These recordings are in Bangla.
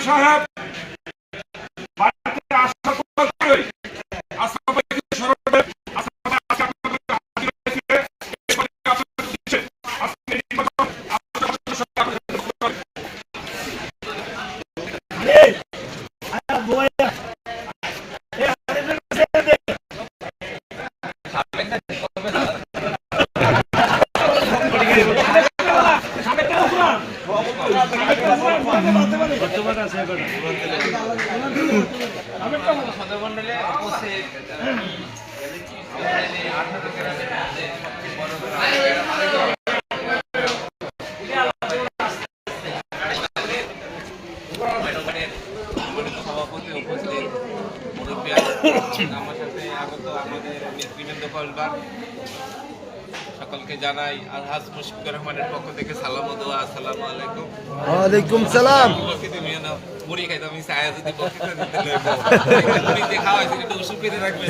সাহেব বাড়িতে আসা করে আসামবাদী সরকার সভাপতি উপস্থিত আমার সাথে আগত আমাদের নেতৃবৃন্দ কলবার সকলকে জানাই আলহাজ মুশফিকুর রহমানের পক্ষ থেকে সালাম ও দোয়া। আসসালামু আলাইকুম। ওয়ালাইকুম সালাম। মুড়ি খাইতে আমি চায় যদি বক্তৃতা দিতে লইব মুড়িতে খাওয়াইছি একটু ওষুধ পেতে রাখবেন।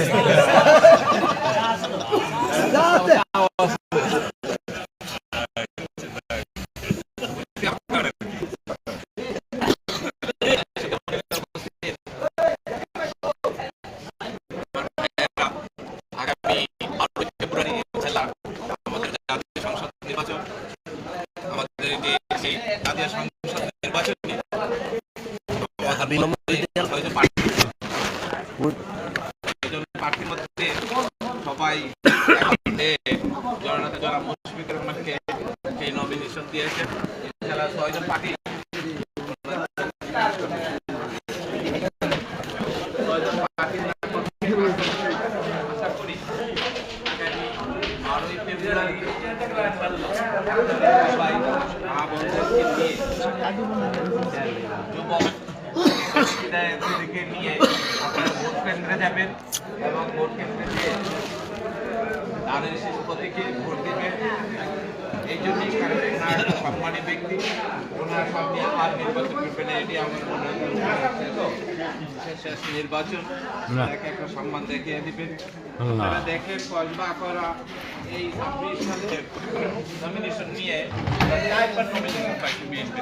প্রার্থীর মধ্যে সবাই জননেতা জনাব মুশফিকুর রহমানকে সেই নমিনেশন দিয়েছেন। ইনশাআল্লাহ 6 জন প্রার্থী আশা করি আগামী 12ই ফেব্রুয়ারি সবাই মহাবন্ধনকে নিয়ে যুবক থেকে নিয়ে আপনারা ভোট কেন্দ্রে যাবেন এবং ভোট কেন্দ্রে গিয়ে দানের শেষ প্রতীকে ভোট দেবেন। এই জন্যই কারণ ওনার সম্মানী ব্যক্তি, ওনার সামনে আর নির্বাচন করবেন না, এটি আমার মনে হয় শেষ নির্বাচন, তাকে একটা সম্মান দেখিয়ে দিবেন। আপনারা দেখেন কসবা করা এই 26 সালের নমিনেশন নিয়ে 4বার নমিনেশন পাইছে বিএনপি।